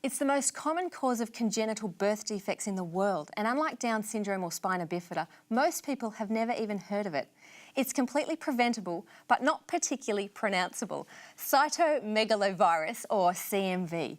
It's the most common cause of congenital birth defects in the world, and unlike Down syndrome or spina bifida, most people have never even heard of it. It's completely preventable, but not particularly pronounceable. Cytomegalovirus, or CMV.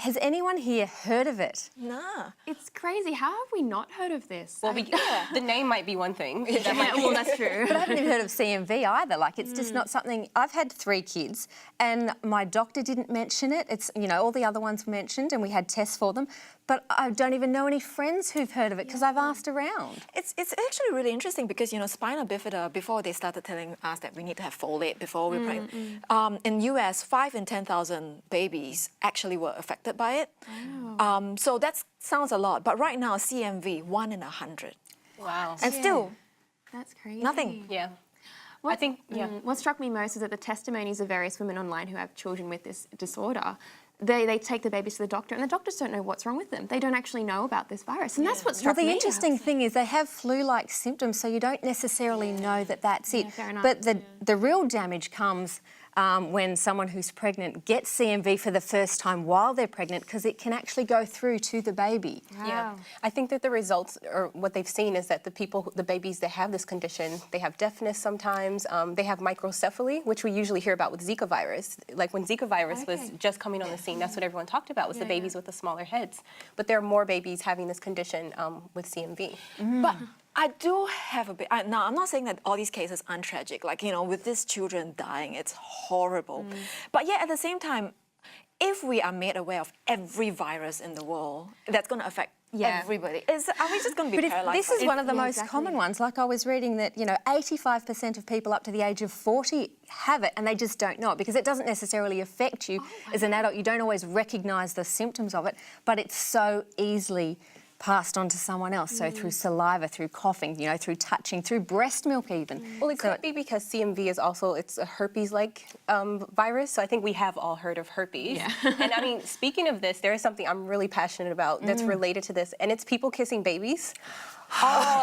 Has anyone here heard of it? Nah. It's crazy. How have we not heard of this? Well, the name might be one thing. Well, that's true. But I haven't even heard of CMV either. Like, it's just not something... I've had 3 kids and my doctor didn't mention it. It's, you know, all the other ones were mentioned and we had tests for them. But I don't even know any friends who've heard of it because I've asked around. It's actually really interesting because, you know, spina bifida, before they started telling us that we need to have folate before we're pregnant, in US, 5 in 10,000 babies actually were affected by it. Wow. So that sounds a lot. But right now, CMV, 1 in 100. Wow. And still, That's crazy. nothing. Yeah. What struck me most is that the testimonies of various women online who have children with this disorder, they take the babies to the doctor and the doctors don't know what's wrong with them. They don't actually know about this virus, and that's what struck me. Well, the interesting thing is they have flu-like symptoms, so you don't necessarily know that that's it. Fair enough. But the real damage comes when someone who's pregnant gets CMV for the first time while they're pregnant, because it can actually go through to the baby. Wow. Yeah. I think that the results, or what they've seen, is that the babies that have this condition, they have deafness sometimes, they have microcephaly, which we usually hear about with Zika virus. Like when Zika virus was just coming on the scene, that's what everyone talked about, was the babies with the smaller heads. But there are more babies having this condition with CMV. But I do have a bit... Now, I'm not saying that all these cases aren't tragic. Like, you know, with these children dying, it's horrible. But yet, at the same time, if we are made aware of every virus in the world, that's going to affect everybody. Are we just going to be paralyzed? This is one of the most common ones. Like, I was reading that, you know, 85% of people up to the age of 40 have it and they just don't know it because it doesn't necessarily affect you as an adult. You don't always recognise the symptoms of it, but it's so easily passed on to someone else, so through saliva, through coughing, you know, through touching, through breast milk even. Well, it could be because CMV is also, it's a herpes-like virus, so I think we have all heard of herpes. Yeah. And I mean, speaking of this, there is something I'm really passionate about that's related to this, and it's people kissing babies. Oh,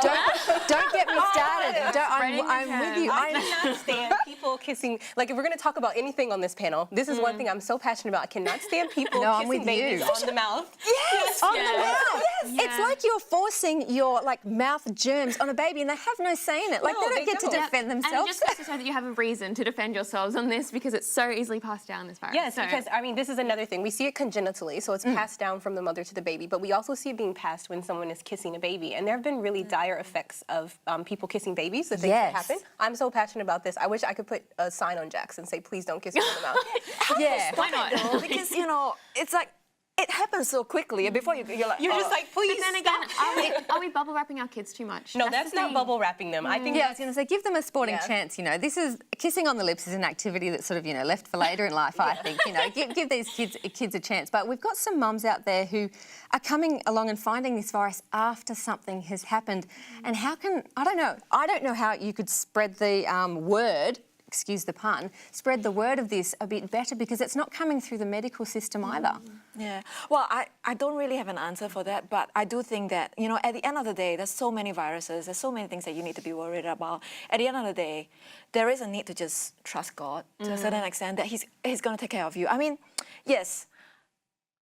don't get me started. I'm with you. I cannot stand people kissing. Like, if we're going to talk about anything on this panel, this is one thing I'm so passionate about. I cannot stand people kissing babies on the mouth. Yes, on the mouth. Yes. It's like you're forcing your mouth germs on a baby, and they have no say in it. Like, they don't get to defend themselves. And just to say that you have a reason to defend yourselves on this because it's so easily passed down, this virus. Yes, because I mean, this is another thing. We see it congenitally, so it's passed down from the mother to the baby. But we also see it being passed when someone is kissing a baby, and there have been really dire effects of people kissing babies, the things that happen. I'm so passionate about this. I wish I could put a sign on Jax and say, please don't kiss me on the mouth. Why not? Though? Because, you know, it's like, it happens so quickly, and before you're like, you're just like, please. But then again, are we bubble wrapping our kids too much? No, that's not bubble wrapping them. I think I was going to say, give them a sporting chance. You know, this is kissing on the lips is an activity that's sort of, you know, left for later in life. I think, you know, give these kids a chance. But we've got some mums out there who are coming along and finding this virus after something has happened. And how can I don't know how you could spread the word. Excuse the pun, spread the word of this a bit better because it's not coming through the medical system either. Yeah, well, I don't really have an answer for that, but I do think that, you know, at the end of the day, there's so many viruses, there's so many things that you need to be worried about. At the end of the day, there is a need to just trust God to a certain extent that He's going to take care of you. I mean, yes,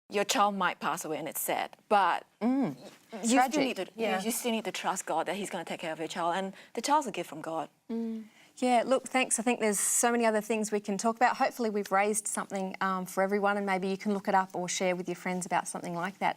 your child might pass away and it's sad, but you still need to trust God that He's going to take care of your child, and the child's a gift from God. Yeah, look, thanks. I think there's so many other things we can talk about. Hopefully we've raised something for everyone, and maybe you can look it up or share with your friends about something like that.